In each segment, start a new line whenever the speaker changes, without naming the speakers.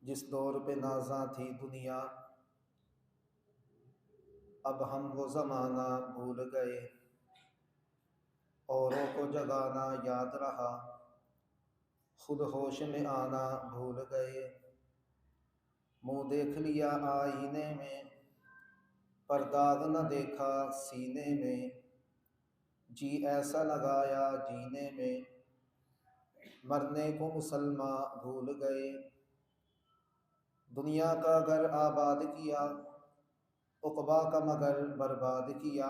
جس دور پہ نازاں تھی دنیا، اب ہم وہ زمانہ بھول گئے۔ اوروں کو جگانا یاد رہا، خود ہوش میں آنا بھول گئے۔ منہ دیکھ لیا آئینے میں، پر داغ نہ دیکھا سینے میں۔ جی ایسا لگایا جینے میں، مرنے کو مسلمان بھول گئے۔ دنیا کا گھر آباد کیا، عقبا کا مگر برباد کیا۔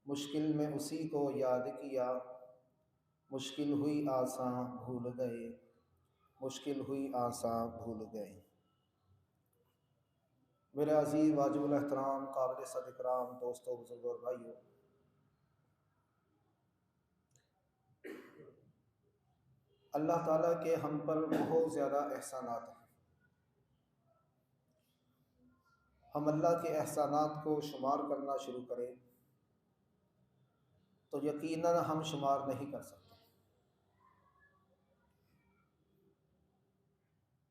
مشکل میں اسی کو یاد کیا، مشکل ہوئی آساں بھول گئے۔ مشکل ہوئی آساں بھول گئے۔ میرے عزیز واجب الاحترام قابل صد اکرام دوستوں، بزرگوں اور بھائیوں، اللہ تعالیٰ کے ہم پر بہت زیادہ احسانات ہیں۔ ہم اللہ کے احسانات کو شمار کرنا شروع کریں تو یقیناً ہم شمار نہیں کر سکتے۔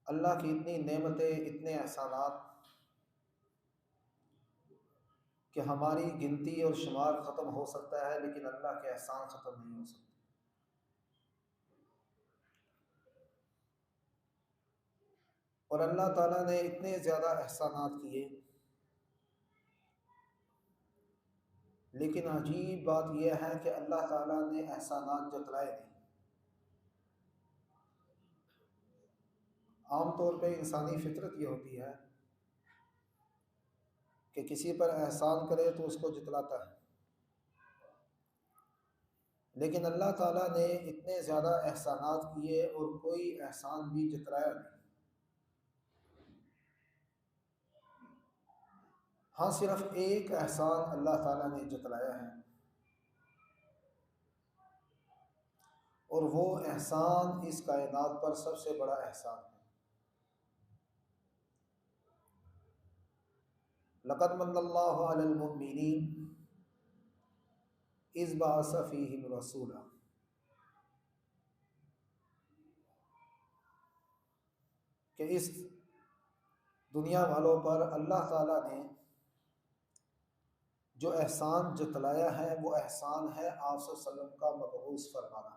اللہ کی اتنی نعمتیں، اتنے احسانات کہ ہماری گنتی اور شمار ختم ہو سکتا ہے، لیکن اللہ کے احسان ختم نہیں ہو سکتے۔ اور اللہ تعالیٰ نے اتنے زیادہ احسانات کیے، لیکن عجیب بات یہ ہے کہ اللہ تعالیٰ نے احسانات جتلائے نہیں۔ عام طور پہ انسانی فطرت یہ ہوتی ہے کہ کسی پر احسان کرے تو اس کو جتلاتا ہے، لیکن اللہ تعالیٰ نے اتنے زیادہ احسانات کیے اور کوئی احسان بھی جتلایا نہیں۔ ہاں، صرف ایک احسان اللہ تعالیٰ نے جتلایا ہے، اور وہ احسان اس کائنات پر سب سے بڑا احسان ہے۔ لقد من اللہ علی المؤمنین اذ بعث فیہم رسولا، کہ اس دنیا والوں پر اللہ تعالیٰ نے جو احسان جتلایا ہے وہ احسان ہے آپ صلی اللہ علیہ وسلم کا مبعوث فرمانا۔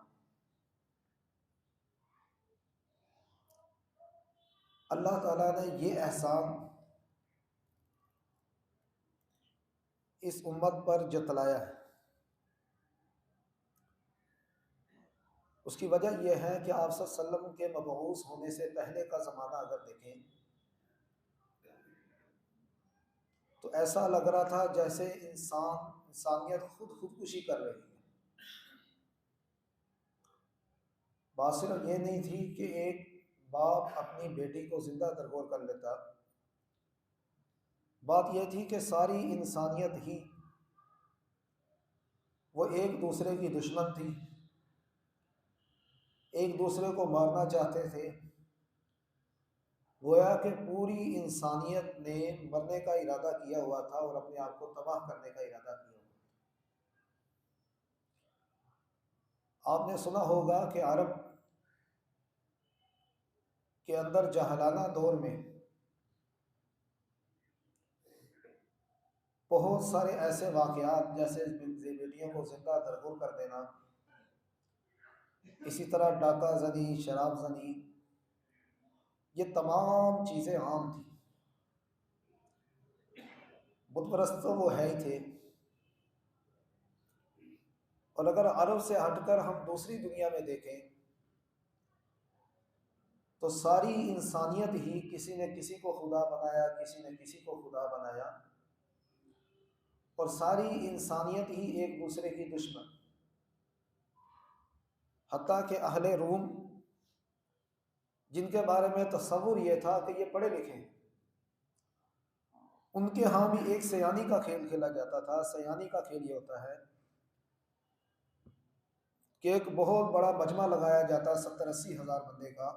اللہ تعالیٰ نے یہ احسان اس امت پر جتلایا ہے۔ اس کی وجہ یہ ہے کہ آپ صلی اللہ علیہ وسلم کے مبعوث ہونے سے پہلے کا زمانہ اگر دیکھیں تو ایسا لگ رہا تھا جیسے انسانیت خودکشی کر رہی ہے۔ بات صرف یہ نہیں تھی کہ ایک باپ اپنی بیٹی کو زندہ درگور کر لیتا، بات یہ تھی کہ ساری انسانیت ہی وہ ایک دوسرے کی دشمن تھی، ایک دوسرے کو مارنا چاہتے تھے۔ گویا کہ پوری انسانیت نے مرنے کا ارادہ کیا ہوا تھا اور اپنے آپ کو تباہ کرنے کا ارادہ کیا ہوا تھا۔ آپ نے سنا ہوگا کہ عرب کے اندر جاہلانہ دور میں بہت سارے ایسے واقعات، جیسے بیٹیوں کو زندہ درگور کر دینا، اسی طرح ڈاکہ زنی، شراب زنی، یہ تمام چیزیں عام تھیں۔ بت پرست تو وہ ہے ہی تھے، اور اگر عرب سے ہٹ کر ہم دوسری دنیا میں دیکھیں تو ساری انسانیت ہی کسی نے کسی کو خدا بنایا، کسی نے کسی کو خدا بنایا، اور ساری انسانیت ہی ایک دوسرے کی دشمن۔ حتیٰ کہ اہل روم، جن کے بارے میں تصور یہ تھا کہ یہ پڑھے لکھے ہیں، ان کے ہاں بھی ایک سیانی کا کھیل کھیلا جاتا تھا۔ سیانی کا کھیل یہ ہوتا ہے کہ ایک بہت بڑا مجمع لگایا جاتا 70-80 ہزار بندے کا،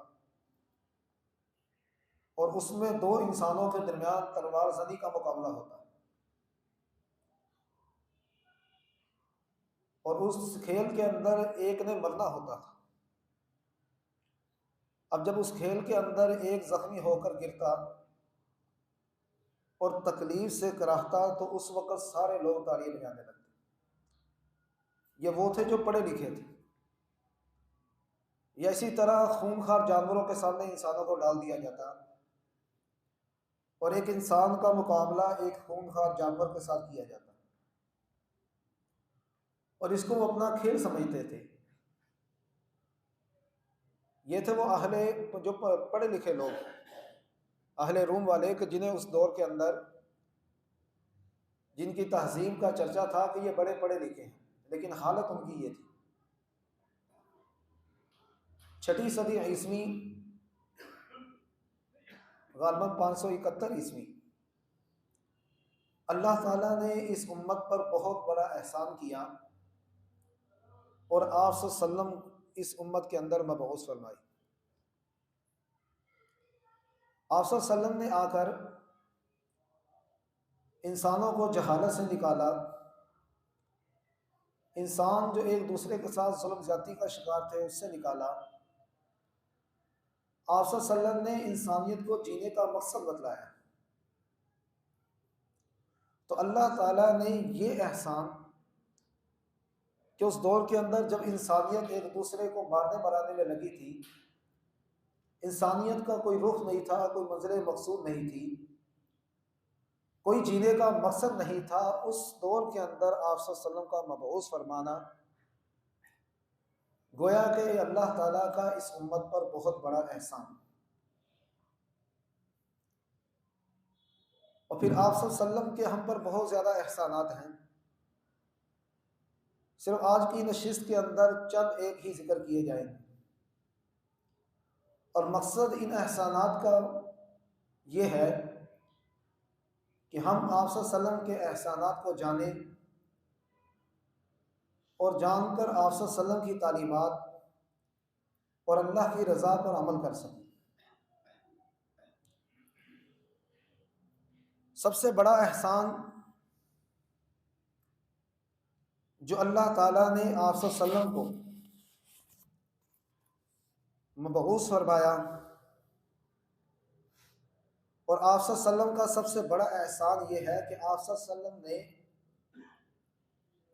اور اس میں دو انسانوں کے درمیان تلوار زنی کا مقابلہ ہوتا ہے، اور اس کھیل کے اندر ایک نے مرنا ہوتا تھا۔ اب جب اس کھیل کے اندر ایک زخمی ہو کر گرتا اور تکلیف سے کراہتا تو اس وقت سارے لوگ تالیاں بجانے لگتے۔ یہ وہ تھے جو پڑھے لکھے تھے۔ یا اسی طرح خونخوار جانوروں کے سامنے انسانوں کو ڈال دیا جاتا اور ایک انسان کا مقابلہ ایک خونخوار جانور کے ساتھ کیا جاتا، اور اس کو وہ اپنا کھیل سمجھتے تھے۔ یہ تھے وہ جو پڑھے لکھے لوگ، اہل روم والے، کہ جنہیں اس دور کے اندر جن کی تہذیب کا چرچا تھا کہ یہ بڑے پڑھے لکھے ہیں، لیکن حالت ان کی یہ تھی۔ 6 صدی عیسوی، غالباً 571 عیسوی، اللہ تعالیٰ نے اس امت پر بہت بڑا احسان کیا اور آپ صلی اللہ علیہ وسلم اس امت کے اندر مبعوث فرمائی۔ آپ صلی اللہ علیہ وسلم نے آ کر انسانوں کو جہالت سے نکالا، انسان جو ایک دوسرے کے ساتھ ظلم زیادتی کا شکار تھے اس سے نکالا۔ آپ صلی اللہ علیہ وسلم نے انسانیت کو جینے کا مقصد بتلایا۔ تو اللہ تعالیٰ نے یہ احسان کہ اس دور کے اندر جب انسانیت ایک دوسرے کو مارنے مرانے میں لگی تھی، انسانیت کا کوئی رخ نہیں تھا، کوئی منزل مقصود نہیں تھی، کوئی جینے کا مقصد نہیں تھا، اس دور کے اندر آپ صلی اللہ علیہ وسلم کا مبعوث فرمانا گویا کہ اللہ تعالیٰ کا اس امت پر بہت بڑا احسان۔ اور پھر آپ صلی اللہ علیہ وسلم کے ہم پر بہت زیادہ احسانات ہیں، صرف آج کی نشست کے اندر چند ایک ہی ذکر کیے جائیں گے، اور مقصد ان احسانات کا یہ ہے کہ ہم آپ صلی اللہ علیہ وسلم کے احسانات کو جانیں اور جان کر آپ صلی اللہ علیہ وسلم کی تعلیمات اور اللہ کی رضا پر عمل کر سکیں۔ سب سے بڑا احسان جو اللہ تعالیٰ نے آپ صلی اللہ علیہ وسلم کو مبعوث فرمایا، اور آپ صلی اللہ علیہ وسلم کا سب سے بڑا احسان یہ ہے کہ آپ صلی اللہ علیہ وسلم نے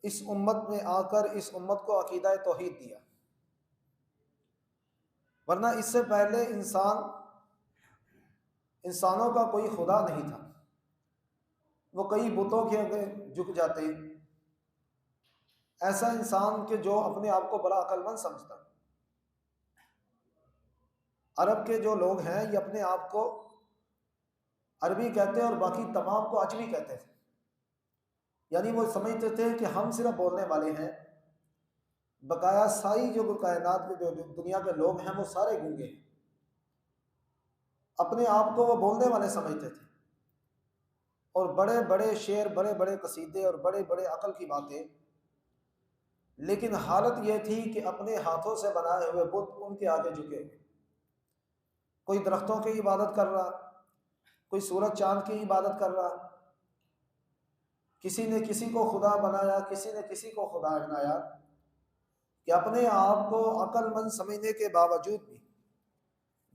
اس امت میں آ کر اس امت کو عقیدہ توحید دیا۔ ورنہ اس سے پہلے انسانوں کا کوئی خدا نہیں تھا، وہ کئی بتوں کے آگے جھک جاتے، ایسا انسان کہ جو اپنے آپ کو بڑا عقل مند سمجھتا۔ عرب کے جو لوگ ہیں یہ اپنے آپ کو عربی کہتے اور باقی تمام کو عجمی کہتے تھے، یعنی وہ سمجھتے تھے کہ ہم صرف بولنے والے ہیں، بقایا ساری جو کائنات میں جو دنیا کے لوگ ہیں وہ سارے گونگے ہیں۔ اپنے آپ کو وہ بولنے والے سمجھتے تھے، اور بڑے بڑے شعر، بڑے بڑے قصیدے اور بڑے بڑے عقل کی باتیں، لیکن حالت یہ تھی کہ اپنے ہاتھوں سے بنائے ہوئے بت ان کے آگے جھکے ہوئے، کوئی درختوں کی عبادت کر رہا، کوئی سورج چاند کی عبادت کر رہا، کسی نے کسی کو خدا بنایا، کسی نے کسی کو خدا بنایا، کہ اپنے آپ کو عقل مند سمجھنے کے باوجود بھی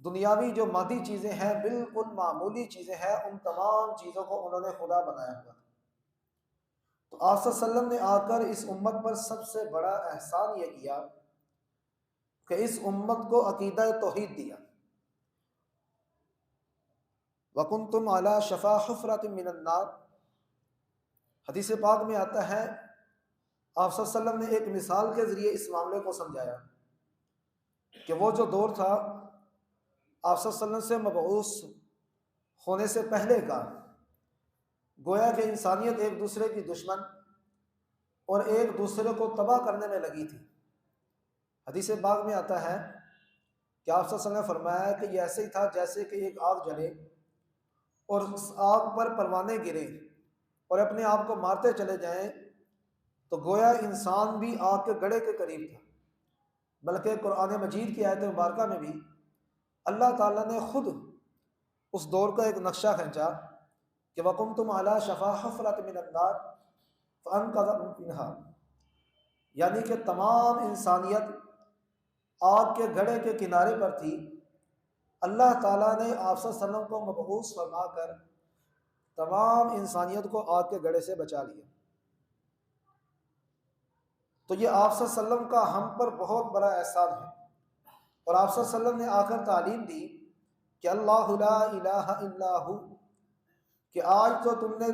دنیاوی جو مادی چیزیں ہیں، بالکل معمولی چیزیں ہیں، ان تمام چیزوں کو انہوں نے خدا بنایا ہوا۔ تو آپ صلی اللہ علیہ وسلم نے آ کر اس امت پر سب سے بڑا احسان یہ کیا کہ اس امت کو عقیدہ توحید دیا۔ وَكُنْتُمْ عَلَى شَفَا حُفْرَةٍ مِّنَ النَّارِ، حدیث پاک میں آتا ہے، آپ صلی اللہ علیہ وسلم نے ایک مثال کے ذریعے اس معاملے کو سمجھایا کہ وہ جو دور تھا آپ صلی اللہ علیہ وسلم سے مبعوث ہونے سے پہلے کا، گویا کہ انسانیت ایک دوسرے کی دشمن اور ایک دوسرے کو تباہ کرنے میں لگی تھی۔ حدیث پاک میں آتا ہے کہ آپ صلی اللہ علیہ وسلم نے فرمایا کہ یہ ایسے ہی تھا جیسے کہ ایک آگ جلے اور اس آگ پر پروانے گرے اور اپنے آپ کو مارتے چلے جائیں، تو گویا انسان بھی آگ کے گڑھے کے قریب تھا۔ بلکہ قرآن مجید کی آیت مبارکہ میں بھی اللہ تعالیٰ نے خود اس دور کا ایک نقشہ کھینچا کہ وَكُنْتُمْ عَلَى شَفَا حُفْرَةٍ مِّنَ النَّارِ فَأَنْقَذَكُم مِّنْهَا، یعنی کہ تمام انسانیت آگ کے گڑھے کے کنارے پر تھی، اللہ تعالیٰ نے آپ صلی اللہ علیہ وسلم کو مبعوث فرما کر تمام انسانیت کو آگ کے گڑھے سے بچا لیا۔ تو یہ آپ صلی اللہ علیہ وسلم کا ہم پر بہت بڑا احسان ہے۔ اور آپ صلی اللہ علیہ وسلم نے آ کر تعلیم دی کہ اللہ لا الہ الا ہو، کہ آج تو تم نے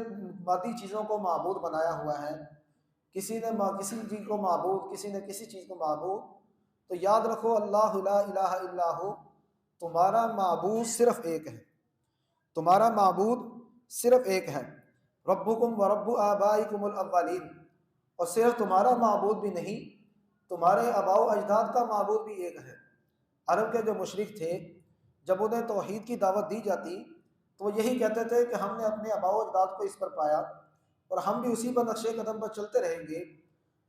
مادی چیزوں کو معبود بنایا ہوا ہے، کسی نے کسی چیز کو معبود، کسی نے کسی چیز کو معبود، تو یاد رکھو اللہ لا الہ الا ہو، تمہارا معبود صرف ایک ہے، تمہارا معبود صرف ایک ہے۔ ربکم و رب آبائکم الاولین، اور صرف تمہارا معبود بھی نہیں، تمہارے آباء و اجداد کا معبود بھی ایک ہے۔ عرب کے جو مشرک تھے، جب انہیں توحید کی دعوت دی جاتی تو وہ یہی کہتے تھے کہ ہم نے اپنے آباء و اجداد کو اس پر پایا اور ہم بھی اسی پر نقش قدم پر چلتے رہیں گے۔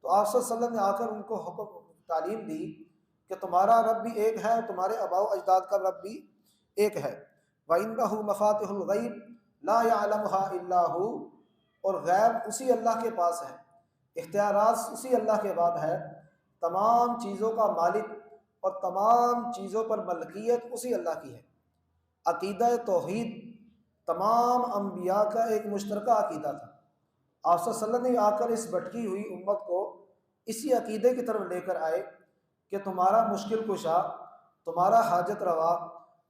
تو آپ صلی اللہ علیہ وسلم نے آ کر ان کو تعلیم دی کہ تمہارا رب بھی ایک ہے اور تمہارے آباء و اجداد کا رب بھی ایک ہے۔ وَإِنَّهُ مَفَاتِحُ الْغَيْبِ لَا يَعْلَمُهَا إِلَّا هُوَ، اور غیب اسی اللہ کے پاس ہے، اختیارات اسی اللہ کے بعد ہے، تمام چیزوں کا مالک اور تمام چیزوں پر ملکیت اسی اللہ کی ہے۔ عقیدہ توحید تمام انبیاء کا ایک مشترکہ عقیدہ تھا۔ آپ صلی اللہ علیہ وسلم نے آ کر اس بھٹکی ہوئی امت کو اسی عقیدے کی طرف لے کر آئے کہ تمہارا مشکل کشا، تمہارا حاجت روا،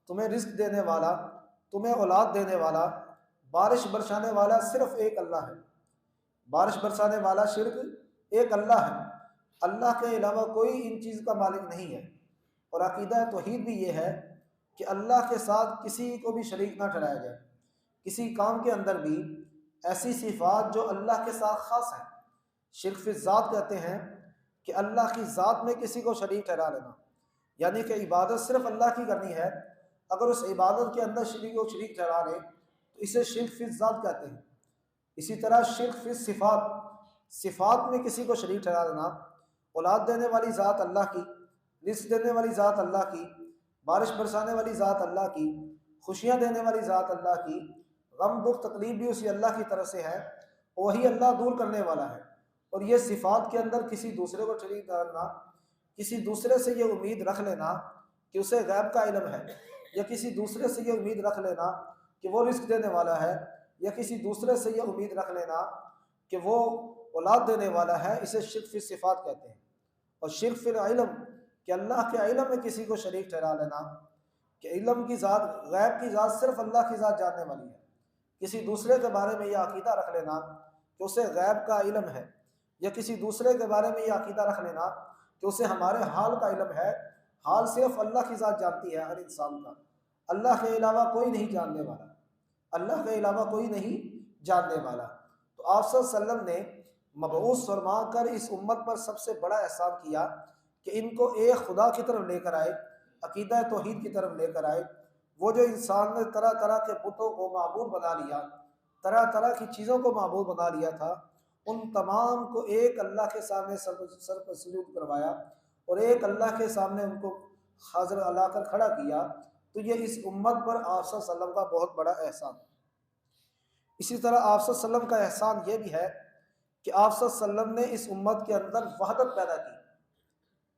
تمہیں رزق دینے والا، تمہیں اولاد دینے والا، بارش برسانے والا صرف ایک اللہ ہے، بارش برسانے والا شرک ایک اللہ ہے، اللہ کے علاوہ کوئی ان چیز کا مالک نہیں ہے۔ اور عقیدہ توحید بھی یہ ہے کہ اللہ کے ساتھ کسی کو بھی شریک نہ ٹھہرایا جائے، کسی کام کے اندر بھی ایسی صفات جو اللہ کے ساتھ خاص ہیں۔ شرک فی الذات کہتے ہیں کہ اللہ کی ذات میں کسی کو شریک ٹھہرا لینا، یعنی کہ عبادت صرف اللہ کی کرنی ہے، اگر اس عبادت کے اندر شریک ٹھہرا لے تو اسے شرک فی الذات کہتے ہیں۔ اسی طرح شرک فی الصفات، صفات میں کسی کو شریک ٹھہرا دینا، اولاد دینے والی ذات اللہ کی، رزق دینے والی ذات اللہ کی، بارش برسانے والی ذات اللہ کی، خوشیاں دینے والی ذات اللہ کی، غم دکھ تکلیف بھی اسی اللہ کی طرف سے ہے، وہی اللہ دور کرنے والا ہے۔ اور یہ صفات کے اندر کسی دوسرے کو شریک کرنا، کسی دوسرے سے یہ امید رکھ لینا کہ اسے غیب کا علم ہے، یا کسی دوسرے سے یہ امید رکھ لینا کہ وہ رزق دینے والا ہے، یا کسی دوسرے سے یہ امید رکھ لینا کہ وہ اولاد دینے والا ہے، اسے شرک فی صفات کہتے ہیں۔ اور شرک فی العلم، کہ اللہ کے علم میں کسی کو شریک ٹھہرا لینا، کہ علم کی ذات، غیب کی ذات صرف اللہ کی ذات جاننے والی ہے، کسی دوسرے کے بارے میں یہ عقیدہ رکھ لینا کہ اسے غیب کا علم ہے، یا کسی دوسرے کے بارے میں یہ عقیدہ رکھ لینا کہ اسے ہمارے حال کا علم ہے، حال صرف اللہ کی ذات جانتی ہے ہر انسان کا، اللہ کے علاوہ کوئی نہیں جاننے والا، اللہ کے علاوہ کوئی نہیں جاننے والا۔ تو آپ صلی اللہ علیہ وسلم نے مبعوث فرما کر اس امت پر سب سے بڑا احسان کیا کہ ان کو ایک خدا کی طرف لے کر آئے، عقیدہ توحید کی طرف لے کر آئے۔ وہ جو انسان نے طرح طرح کے بتوں کو معبود بنا لیا، طرح طرح کی چیزوں کو معبود بنا لیا تھا، ان تمام کو ایک اللہ کے سامنے سر پر سجود کروایا اور ایک اللہ کے سامنے ان کو حاضر لا کر کھڑا کیا۔ تو یہ اس امت پر آپ صلی اللہ علیہ وسلم کا بہت بڑا احسان۔ اسی طرح آپ صلی اللہ علیہ وسلم کا احسان یہ بھی ہے کہ آپ صلی اللہ علیہ وسلم نے اس امت کے اندر وحدت پیدا کی،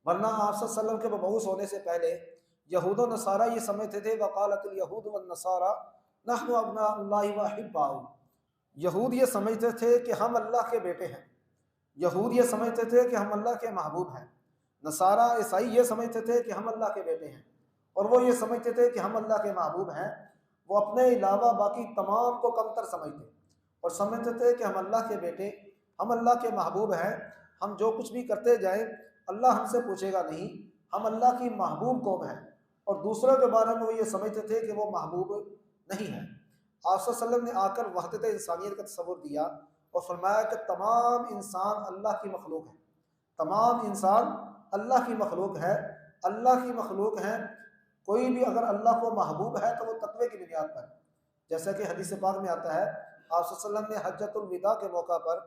ورنہ آپ صلی اللہ علیہ وسلم کے مبعوث ہونے سے پہلے یہود و نصارہ یہ سمجھتے تھے وقالت الیہود والنصارى نحن ابناء اللہ واحباؤہ، یہود یہ سمجھتے تھے کہ ہم اللہ کے بیٹے ہیں، یہود یہ سمجھتے تھے کہ ہم اللہ کے محبوب ہیں، نصارہ عیسائی یہ سمجھتے تھے کہ ہم اللہ کے بیٹے ہیں، اور وہ یہ سمجھتے تھے کہ ہم اللہ کے محبوب ہیں۔ وہ اپنے علاوہ باقی تمام کو کمتر سمجھتے اور سمجھتے تھے کہ ہم اللہ کے بیٹے، ہم اللہ کے محبوب ہیں، ہم جو کچھ بھی کرتے جائیں اللہ ہم سے پوچھے گا نہیں، ہم اللہ کی محبوب قوم ہیں۔ اور دوسروں کے بارے میں وہ یہ سمجھتے تھے کہ وہ محبوب نہیں ہیں۔ آپ صلی اللہ علیہ وسلم نے آ کر وحدت انسانیت کا تصور دیا اور فرمایا کہ تمام انسان اللہ کی مخلوق ہیں، تمام انسان اللہ کی مخلوق ہے، اللہ کی مخلوق ہیں۔ کوئی بھی اگر اللہ کو محبوب ہے تو وہ تقوی کی بنیاد پر، جیسا کہ حدیث پاک میں آتا ہے، آپ صلی اللہ علیہ وسلم نے حجۃ الوداع کے موقع پر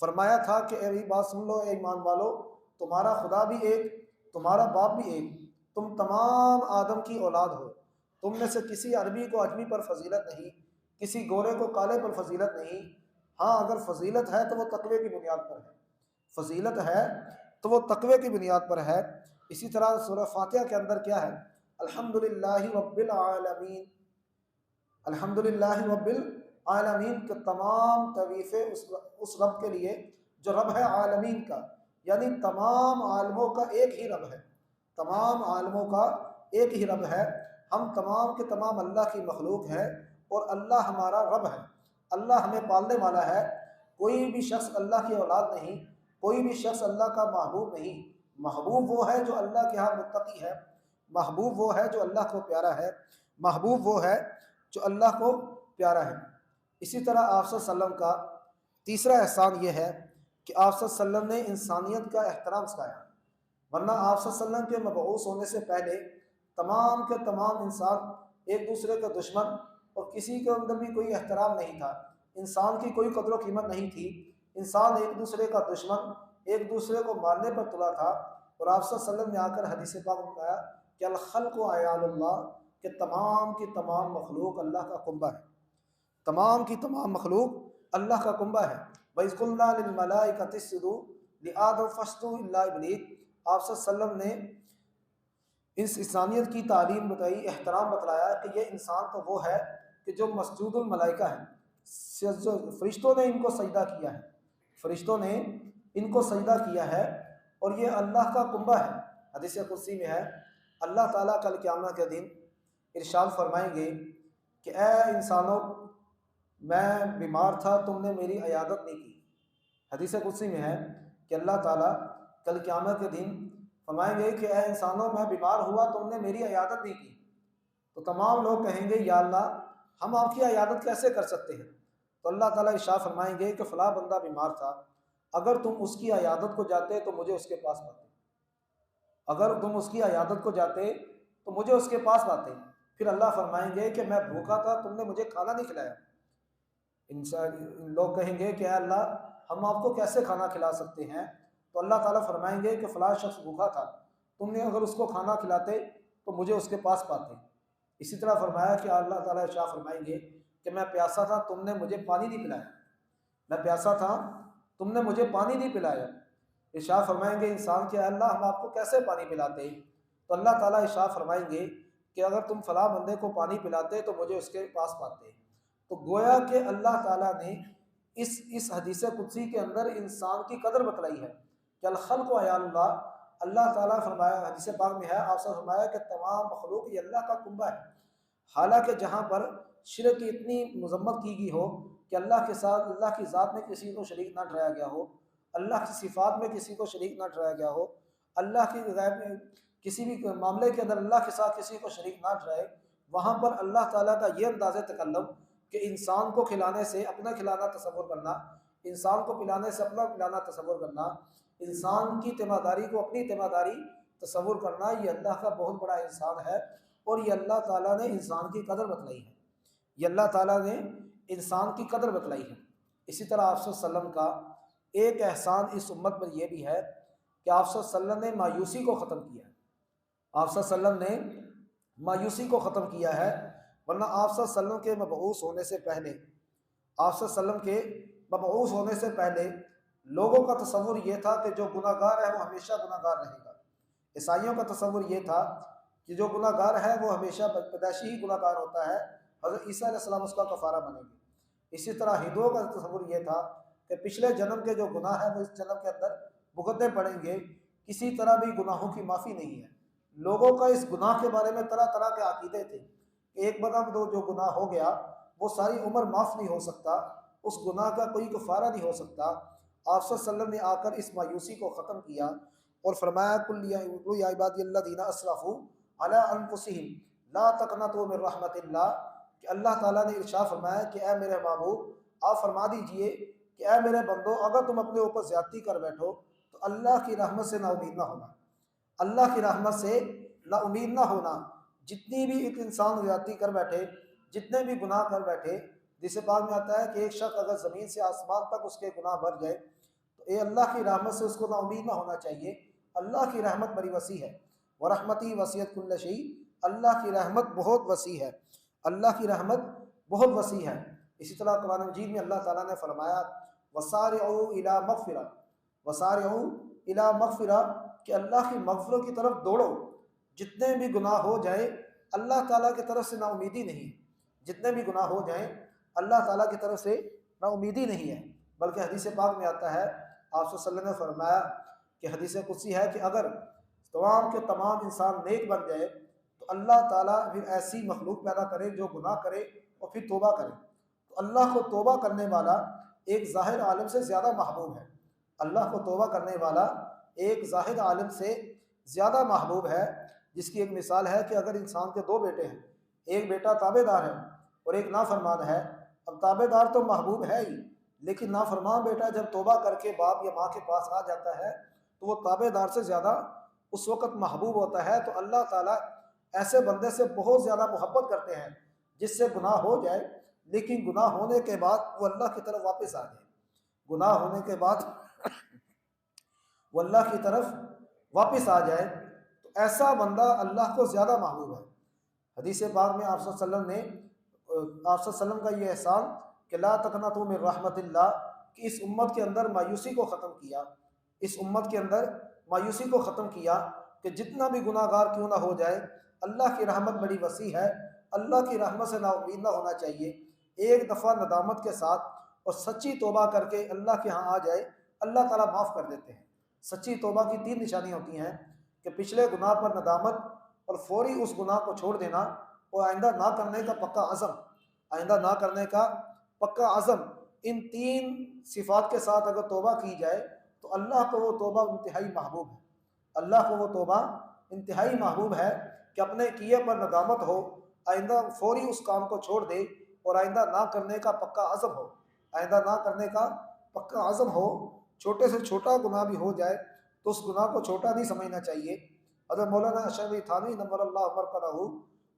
فرمایا تھا کہ اے بات سن لو اے ایمان والو، تمہارا خدا بھی ایک، تمہارا باپ بھی ایک، تم تمام آدم کی اولاد ہو، تم میں سے کسی عربی کو عجمی پر فضیلت نہیں، کسی گورے کو کالے پر فضیلت نہیں، ہاں اگر فضیلت ہے تو وہ تقوی کی بنیاد پر ہے، فضیلت ہے تو وہ تقوی کی بنیاد پر ہے۔ اسی طرح سورہ فاتحہ کے اندر کیا ہے، الحمدللہ رب العالمین، الحمدللہ رب العالمین کے تمام تعریفیں اس رب کے لیے جو رب ہے عالمین کا، یعنی تمام عالموں کا ایک ہی رب ہے، تمام عالموں کا ایک ہی رب ہے، ہم تمام کے تمام اللہ کی مخلوق ہیں اور اللہ ہمارا رب ہے، اللہ ہمیں پالنے والا ہے۔ کوئی بھی شخص اللہ کی اولاد نہیں، کوئی بھی شخص اللہ کا محبوب نہیں، محبوب وہ ہے جو اللہ کے ہاں متقی ہے، محبوب وہ ہے جو اللہ کو پیارا ہے، محبوب وہ ہے جو اللہ کو پیارا ہے۔ اسی طرح آپ صلی اللہ علیہ وسلم کا تیسرا احسان یہ ہے کہ آپ صلی اللہ علیہ وسلم نے انسانیت کا احترام سکھایا، ورنہ آپ صلی اللہ علیہ وسلم کے مبعوث ہونے سے پہلے تمام کے تمام انسان ایک دوسرے کا دشمن اور کسی کے اندر بھی کوئی احترام نہیں تھا، انسان کی کوئی قدر و قیمت نہیں تھی، انسان ایک دوسرے کا دشمن، ایک دوسرے کو مارنے پر تلا تھا۔ اور آپ صلی اللہ علیہ وسلم نے آ کر حدیث پاک میں کہا کہ الخلق عیال اللہ، کہ تمام کی تمام مخلوق اللہ کا کنبہ ہے، تمام کی تمام مخلوق اللہ کا کنبہ ہے۔ وَإِذْ قُلْنَا لِلْمَلَائِكَةِ اسْجُدُوا لِآدَمَ فَسَجَدُوا إِلَّا إِبْلِيسَ، آپ صلی اللہ علیہ وسلم نے اس انسانیت کی تعلیم بتائی، احترام بتلایا کہ یہ انسان تو وہ ہے کہ جو مسجود الملائکہ ہے، فرشتوں نے ان کو سجدہ کیا ہے، فرشتوں نے ان کو سجدہ کیا ہے اور یہ اللہ کا کنبہ ہے۔ حدیث قدسی میں ہے اللہ تعالیٰ کل قیامت کے دن ارشاد فرمائیں گے کہ اے انسانوں، میں بیمار تھا، تم نے میری عیادت نہیں کی۔ حدیث قدسی میں ہے کہ اللہ تعالیٰ کل قیامت کے دن فرمائیں گے کہ اے انسانوں، میں بیمار ہوا، تم نے میری عیادت نہیں کی۔ تو تمام لوگ کہیں گے یا اللہ ہم آپ کی عیادت کیسے کر سکتے ہیں؟ تو اللہ تعالیٰ ارشاد فرمائیں گے کہ فلاں بندہ بیمار تھا، اگر تم اس کی عیادت کو جاتے تو مجھے اس کے پاس پاتے، اگر تم اس کی عیادت کو جاتے تو مجھے اس کے پاس پاتے۔ پھر اللہ فرمائیں گے کہ میں بھوکا تھا، تم نے مجھے کھانا نہیں کھلایا۔ لوگ کہیں گے کہ اے اللہ ہم آپ کو کیسے کھانا کھلا سکتے ہیں؟ تو اللہ تعالیٰ فرمائیں گے کہ فلاں شخص بھوکا تھا، تم نے اگر اس کو کھانا کھلاتے تو مجھے اس کے پاس پاتے۔ اسی طرح فرمایا کہ اللہ تعالیٰ ارشاد فرمائیں گے کہ میں پیاسا تھا، تم نے مجھے پانی نہیں پلایا، میں پیاسا تھا، تم نے مجھے پانی نہیں پلایا۔ ارشاد فرمائیں گے انسان کہ اللہ ہم آپ کو کیسے پانی پلاتے؟ تو اللہ تعالیٰ ارشاد فرمائیں گے کہ اگر تم فلاں بندے کو پانی پلاتے تو مجھے اس کے پاس پاتے۔ تو گویا کہ اللہ تعالیٰ نے اس حدیث قدسی کے اندر انسان کی قدر بتلائی ہے کہ الخلق عیال اللہ، اللہ تعالیٰ فرمایا حدیث پاک میں ہے، آپ سے فرمایا کہ تمام مخلوق یہ اللہ کا کنبہ ہے۔ حالانکہ جہاں پر شرک کی اتنی مذمت کی گئی ہو کہ اللہ کے ساتھ، اللہ کی ذات میں کسی کو شریک نہ ٹھہرایا گیا ہو، اللہ کی صفات میں کسی کو شریک نہ ٹھہرایا گیا ہو، اللہ کی غیب میں کسی بھی معاملے کے اندر اللہ کے ساتھ کسی کو شریک نہ ٹھہرائے، وہاں پر اللہ تعالیٰ کا یہ انداز تکلم کہ انسان کو کھلانے سے اپنا کھلانا تصور کرنا، انسان کو پلانے سے اپنا پلانا تصور کرنا، انسان کی تیمارداری کو اپنی تیمارداری تصور کرنا، یہ اللہ کا بہت بڑا احسان ہے اور یہ اللہ تعالیٰ نے انسان کی قدر بتلائی ہے، یہ اللہ تعالیٰ نے انسان کی قدر بتلائی ہے۔ اسی طرح آپ صلی اللہ علیہ وسلم کا ایک احسان اس امت پر یہ بھی ہے کہ آپ صلی اللہ علیہ وسلم نے مایوسی کو ختم کیا ہے، آپ صلی اللہ علیہ وسلم نے مایوسی کو ختم کیا ہے، ورنہ آپ صلی اللہ علیہ وسلم کے مبعوث ہونے سے پہلے، آپ صلی اللہ علیہ وسلم کے مبعوث ہونے سے پہلے لوگوں کا تصور یہ تھا کہ جو گناہ گار ہے وہ ہمیشہ گناہ گار رہے گا۔ عیسائیوں کا تصور یہ تھا کہ جو گناہ گار ہے وہ ہمیشہ پیدائشی ہی گناہ گار ہوتا ہے، حضرت عیسیٰ علیہ السلام اس کا کفارہ بنے گے۔ اسی طرح ہندوؤں کا تصور یہ تھا کہ پچھلے جنم کے جو گناہ ہیں وہ اس جنم کے اندر بھگتنے پڑیں گے، کسی طرح بھی گناہوں کی معافی نہیں ہے۔ لوگوں کا اس گناہ کے بارے میں طرح طرح کے عقیدے تھے کہ ایک بدم دو جو گناہ ہو گیا وہ ساری عمر معاف نہیں ہو سکتا، اس گناہ کا کوئی کفارہ نہیں ہو سکتا۔ آپ صلی اللہ علیہ وسلم نے آ کر اس مایوسی کو ختم کیا اور فرمایا کل یا عبادی الذین اسرفوا علی انفسہم لا تقنطوا من رحمت اللہ، کہ اللہ تعالیٰ نے ارشاد فرمایا کہ اے میرے محبوب آپ فرما دیجئے کہ اے میرے بندو اگر تم اپنے اوپر زیادتی کر بیٹھو تو اللہ کی رحمت سے نا امید نہ ہونا، اللہ کی رحمت سے نا امید نہ ہونا۔ جتنی بھی ایک انسان زیادتی کر بیٹھے، جتنے بھی گناہ کر بیٹھے، جس پاک میں آتا ہے کہ ایک شخص اگر زمین سے آسمان تک اس کے گناہ بڑھ جائے تو اے اللہ کی رحمت سے اس کو نا امید نہ ہونا چاہیے۔ اللہ کی رحمت بڑی وسیع ہے، ورحمتی وسعت کل شیء، اللہ کی رحمت بہت وسیع ہے، اللہ کی رحمت بہت وسیع ہے۔ اسی طرح قرآن مجید میں اللہ تعالیٰ نے فرمایا وسارعوا الی مغفرہ، وسارعوا الی مغفرہ، کہ اللہ کی مغفرت کی طرف دوڑو۔ جتنے بھی گناہ ہو جائیں اللہ تعالیٰ کی طرف سے نا امیدی نہیں ہے، جتنے بھی گناہ ہو جائیں اللہ تعالیٰ کی طرف سے نا امیدی نہیں ہے، بلکہ حدیث پاک میں آتا ہے، آپ صلی اللہ علیہ وسلم نے فرمایا کہ حدیث قدسی ہے کہ اگر تمام کے تمام انسان نیک بن جائے تو اللہ تعالیٰ پھر ایسی مخلوق پیدا کرے جو گناہ کرے اور پھر توبہ کرے، تو اللہ کو توبہ کرنے والا ایک ظاہر عالم سے زیادہ محبوب ہے، اللہ کو توبہ کرنے والا ایک ظاہر عالم سے زیادہ محبوب ہے، جس کی ایک مثال ہے کہ اگر انسان کے دو بیٹے ہیں، ایک بیٹا تابع دار ہے اور ایک نافرمان ہے، اب تابع دار تو محبوب ہے ہی، لیکن نافرمان بیٹا جب توبہ کر کے باپ یا ماں کے پاس آ جاتا ہے تو وہ تابع دار سے زیادہ اس وقت محبوب ہوتا ہے۔ تو اللہ تعالیٰ ایسے بندے سے بہت زیادہ محبت کرتے ہیں جس سے گناہ ہو جائے لیکن گناہ ہونے کے بعد وہ اللہ کی طرف واپس آ جائے، گناہ ہونے کے بعد وہ اللہ کی طرف واپس آ جائے، تو ایسا بندہ اللہ کو زیادہ محبوب ہے۔ حدیث پاک میں آپ صلی اللہ علیہ وسلم نے آپ صلی اللہ علیہ وسلم کا یہ احسان کہ لا تقنطوا من رحمت اللہ، کہ اس امت کے اندر مایوسی کو ختم کیا، اس امت کے اندر مایوسی کو ختم کیا کہ جتنا بھی گناہ گار کیوں نہ ہو جائے اللہ کی رحمت بڑی وسیع ہے، اللہ کی رحمت سے نا امید نہ ہونا چاہیے، ایک دفعہ ندامت کے ساتھ اور سچی توبہ کر کے اللہ کے ہاں آ جائے اللہ تعالیٰ معاف کر دیتے ہیں۔ سچی توبہ کی 3 نشانیاں ہوتی ہیں کہ پچھلے گناہ پر ندامت اور فوری اس گناہ کو چھوڑ دینا اور آئندہ نہ کرنے کا پکا عزم، آئندہ نہ کرنے کا پکا عزم، ان 3 صفات کے ساتھ اگر توبہ کی جائے تو اللہ کو وہ توبہ انتہائی محبوب ہے، اللہ کو وہ توبہ انتہائی محبوب ہے کہ اپنے کیے پر ندامت ہو، آئندہ فوری اس کام کو چھوڑ دے اور آئندہ نہ کرنے کا پکا عزم ہو، آئندہ نہ کرنے کا پکا عزم ہو، چھوٹے سے چھوٹا گناہ بھی ہو جائے تو اس گناہ کو چھوٹا نہیں سمجھنا چاہیے۔ حضرت مولانا اشرف تھانوی نور اللہ مرقدہ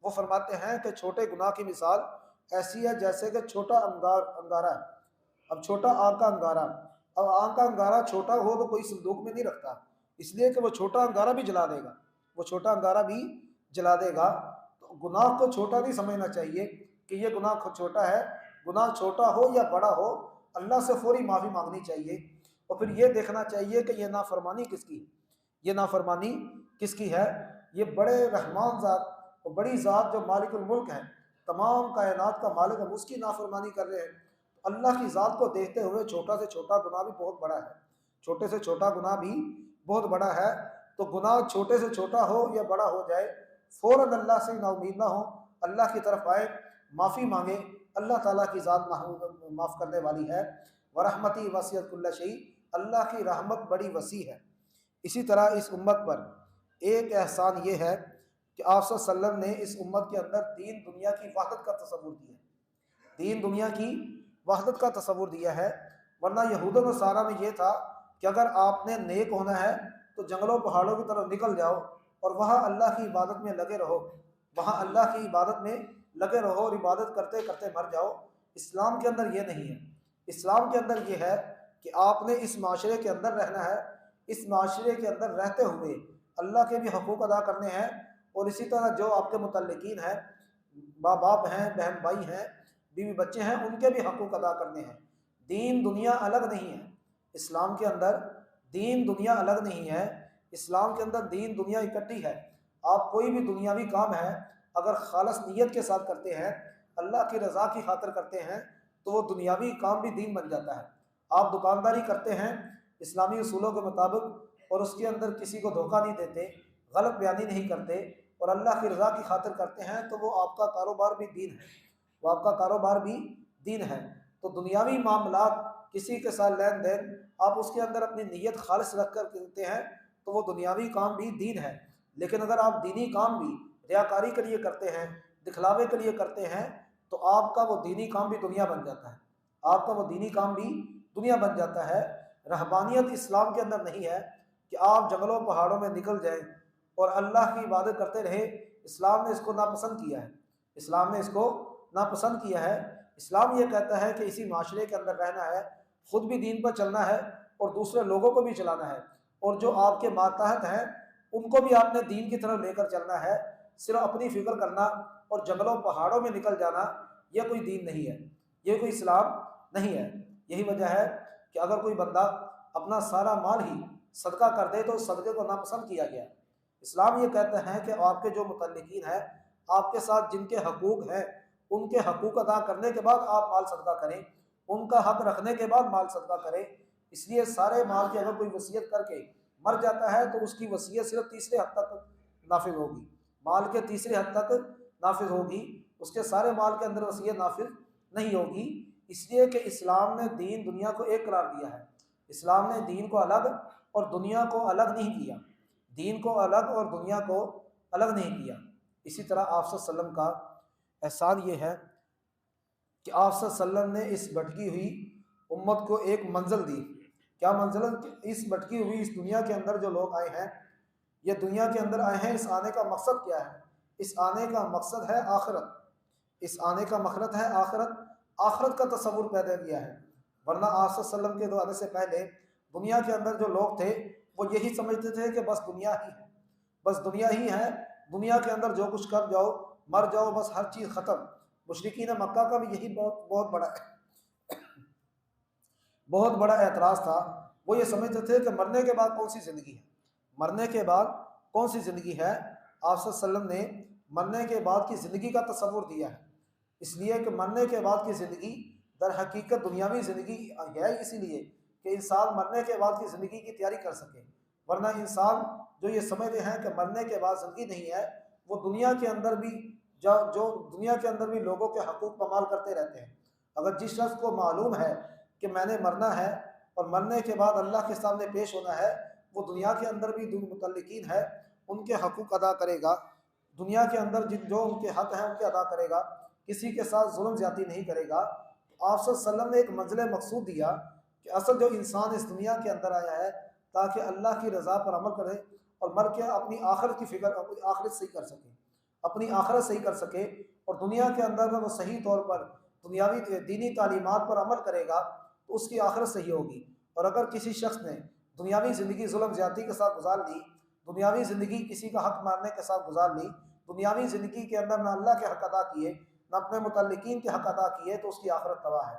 وہ فرماتے ہیں کہ چھوٹے گناہ کی مثال ایسی ہے جیسے کہ چھوٹا انگارہ ہے، اب چھوٹا آگ کا انگارہ، اب آگ کا انگارہ چھوٹا ہو تو کوئی صندوق میں نہیں رکھتا، اس لیے کہ وہ چھوٹا انگارہ بھی جلا دے گا، وہ چھوٹا انگارہ بھی جلا دے گا، تو گناہ کو چھوٹا نہیں سمجھنا چاہیے کہ یہ گناہ چھوٹا ہے، گناہ چھوٹا ہو یا بڑا ہو اللہ سے فوری معافی مانگنی چاہیے، اور پھر یہ دیکھنا چاہیے کہ یہ نافرمانی کس کی، یہ نافرمانی کس کی ہے، یہ بڑے رحمان ذات اور بڑی ذات جو مالک الملک ہے، تمام کائنات کا مالک، ہم اس کی نافرمانی کر رہے ہیں، اللہ کی ذات کو دیکھتے ہوئے چھوٹا سے چھوٹا گناہ بھی بہت بڑا ہے، چھوٹے سے چھوٹا گناہ بھی بہت بڑا ہے، تو گناہ چھوٹے سے چھوٹا ہو یا بڑا ہو جائے فوراً اللہ سے نا امید نہ ہو، اللہ کی طرف آئے، معافی مانگے، اللہ تعالیٰ کی ذات معاف کرنے والی ہے، ورحمتی وسعت کل شیء، اللہ کی رحمت بڑی وسیع ہے۔ اسی طرح اس امت پر ایک احسان یہ ہے کہ آپ صلی اللہ علیہ وسلم نے اس امت کے اندر دین دنیا کی وحدت کا تصور دیا ہے، دین دنیا کی وحدت کا تصور دیا ہے، ورنہ یہود و نصارہ میں یہ تھا کہ اگر آپ نے نیک ہونا ہے تو جنگلوں پہاڑوں کی طرف نکل جاؤ اور وہاں اللہ کی عبادت میں لگے رہو، وہاں اللہ کی عبادت میں لگے رہو اور عبادت کرتے کرتے مر جاؤ۔ اسلام کے اندر یہ نہیں ہے، اسلام کے اندر یہ ہے کہ آپ نے اس معاشرے کے اندر رہنا ہے، اس معاشرے کے اندر رہتے ہوئے اللہ کے بھی حقوق ادا کرنے ہیں، اور اسی طرح جو آپ کے متعلقین ہیں، ماں باپ ہیں، بہن بھائی ہیں، بیوی بچے ہیں، ان کے بھی حقوق ادا کرنے ہیں۔ دین دنیا الگ نہیں ہے، اسلام کے اندر دین دنیا الگ نہیں ہے، اسلام کے اندر دین دنیا اکٹھی ہے۔ آپ کوئی بھی دنیاوی کام ہے اگر خالص نیت کے ساتھ کرتے ہیں، اللہ کی رضا کی خاطر کرتے ہیں، تو وہ دنیاوی کام بھی دین بن جاتا ہے۔ آپ دکانداری کرتے ہیں اسلامی اصولوں کے مطابق اور اس کے اندر کسی کو دھوکہ نہیں دیتے، غلط بیانی نہیں کرتے اور اللہ کی رضا کی خاطر کرتے ہیں، تو وہ آپ کا کاروبار بھی دین ہے، وہ آپ کا کاروبار بھی دین ہے۔ تو دنیاوی معاملات، کسی کے ساتھ لین دین، آپ اس کے اندر اپنی نیت خالص رکھ کر کرتے ہیں تو وہ دنیاوی کام بھی دین ہے۔ لیکن اگر آپ دینی کام بھی ریاکاری کے لیے کرتے ہیں، دکھلاوے کے لیے کرتے ہیں، تو آپ کا وہ دینی کام بھی دنیا بن جاتا ہے، آپ کا وہ دینی کام بھی دنیا بن جاتا ہے۔ رہبانیت اسلام کے اندر نہیں ہے کہ آپ جنگلوں پہاڑوں میں نکل جائیں اور اللہ کی عبادت کرتے رہے، اسلام نے اس کو ناپسند کیا ہے، اسلام نے اس کو ناپسند کیا ہے۔ اسلام یہ کہتا ہے کہ اسی معاشرے کے اندر رہنا ہے، خود بھی دین پر چلنا ہے اور دوسرے لوگوں کو بھی چلانا ہے، اور جو آپ کے ماتحت ہیں ان کو بھی آپ نے دین کی طرف لے کر چلنا ہے۔ صرف اپنی فکر کرنا اور جنگلوں پہاڑوں میں نکل جانا یہ کوئی دین نہیں ہے، یہ کوئی اسلام نہیں ہے۔ یہی وجہ ہے کہ اگر کوئی بندہ اپنا سارا مال ہی صدقہ کر دے تو اس صدقے کو ناپسند کیا گیا، اسلام یہ کہتا ہے کہ آپ کے جو متعلقین ہیں، آپ کے ساتھ جن کے حقوق ہیں، ان کے حقوق ادا کرنے کے بعد آپ مال صدقہ کریں، ان کا حق رکھنے کے بعد مال صدقہ کریں۔ اس لیے سارے مال کی اگر کوئی وصیت کر کے مر جاتا ہے تو اس کی وصیت صرف تیسرے حد تک نافذ ہوگی، مال کے تیسرے حد تک نافذ ہوگی، اس کے سارے مال کے اندر وصیت نافذ نہیں ہوگی۔ اس لیے کہ اسلام نے دین دنیا کو ایک قرار دیا ہے، اسلام نے دین کو الگ اور دنیا کو الگ نہیں کیا، دین کو الگ اور دنیا کو الگ نہیں کیا۔ اسی طرح آپ صلی اللہ علیہ وسلم کا احسان یہ ہے کہ آپ صلی اللہ علیہ وسلم نے اس بھٹکی ہوئی امت کو ایک منزل دی۔ کیا منزل؟ اس بھٹکی ہوئی اس دنیا کے اندر جو لوگ آئے ہیں، یہ دنیا کے اندر آئے ہیں، اس آنے کا مقصد کیا ہے؟ اس آنے کا مقصد ہے آخرت، اس آنے کا مقصد ہے آخرت، آخرت کا تصور پیدا کیا ہے۔ ورنہ آپ صلی اللہ علیہ وسلم کے آنے سے پہلے دنیا کے اندر جو لوگ تھے وہ یہی سمجھتے تھے کہ بس دنیا ہی ہے، بس دنیا ہی ہے، دنیا کے اندر جو کچھ کر جاؤ مر جاؤ بس ہر چیز ختم۔ مشرکین مکہ کا بھی یہی بہت بڑا اعتراض تھا، وہ یہ سمجھتے تھے کہ مرنے کے بعد کون سی زندگی ہے، مرنے کے بعد کون سی زندگی ہے۔ آپ صلی اللہ علیہ وسلم نے مرنے کے بعد کی زندگی کا تصور دیا ہے، اس لیے کہ مرنے کے بعد کی زندگی در حقیقت دنیاوی زندگی ہے، اسی لیے کہ انسان مرنے کے بعد کی زندگی کی تیاری کر سکے۔ ورنہ انسان جو یہ سمجھتے ہیں کہ مرنے کے بعد زندگی نہیں ہے، وہ دنیا کے اندر بھی جو دنیا کے اندر بھی لوگوں کے حقوق پامال کرتے رہتے ہیں۔ اگر جس شخص کو معلوم ہے کہ میں نے مرنا ہے اور مرنے کے بعد اللہ کے سامنے پیش ہونا ہے، وہ دنیا کے اندر بھی متعلقین ہے ان کے حقوق ادا کرے گا، دنیا کے اندر جو ان کے حق ہیں ان کے ادا کرے گا، کسی کے ساتھ ظلم زیادتی نہیں کرے گا۔ تو آپ صلی اللہ علیہ وسلم نے ایک منزل مقصود دیا کہ اصل جو انسان اس دنیا کے اندر آیا ہے تاکہ اللہ کی رضا پر عمل کرے اور مر کے اپنی آخرت کی فکر، اپنی آخرت صحیح کر سکے، اپنی آخرت صحیح کر سکے، اور دنیا کے اندر وہ صحیح طور پر دنیاوی دینی تعلیمات پر عمل کرے گا تو اس کی آخرت صحیح ہوگی۔ اور اگر کسی شخص نے دنیاوی زندگی ظلم زیادتی کے ساتھ گزار لی، دنیاوی زندگی کسی کا حق مارنے کے ساتھ گزار لی، دنیاوی زندگی کے اندر نہ اللہ کے حق ادا کیے نہ اپنے متعلقین کے حق ادا کیے، تو اس کی آخرت تباہ ہے۔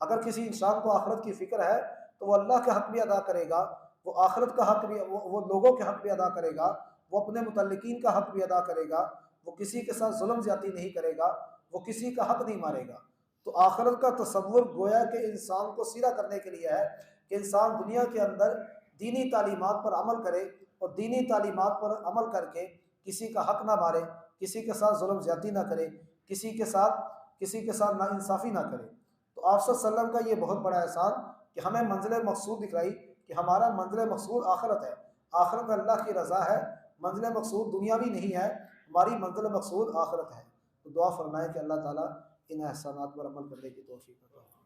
اگر کسی انسان کو آخرت کی فکر ہے تو وہ اللہ کے حق بھی ادا کرے گا، وہ آخرت کا حق بھی، وہ لوگوں کے حق بھی ادا کرے گا، وہ اپنے متعلقین کا حق بھی ادا کرے گا، وہ کسی کے ساتھ ظلم زیادتی نہیں کرے گا، وہ کسی کا حق نہیں مارے گا۔ تو آخرت کا تصور گویا کہ انسان کو سیدھا کرنے کے لیے ہے کہ انسان دنیا کے اندر دینی تعلیمات پر عمل کرے اور دینی تعلیمات پر عمل کر کے کسی کا حق نہ مارے، کسی کے ساتھ ظلم زیادتی نہ کرے، کسی کے ساتھ ناانصافی نہ کرے۔ تو آپ صلی اللہ علیہ وسلم کا یہ بہت بڑا احسان کہ ہمیں منزل مقصود دکھلائی کہ ہمارا منزل مقصود آخرت ہے، آخرت اللہ کی رضا ہے، منزل مقصود دنیاوی نہیں ہے، ہماری منزل مقصود آخرت ہے۔ تو دعا فرمائے کہ اللہ تعالیٰ ان احسانات پر عمل کرنے کی توفیق عطا فرمائے۔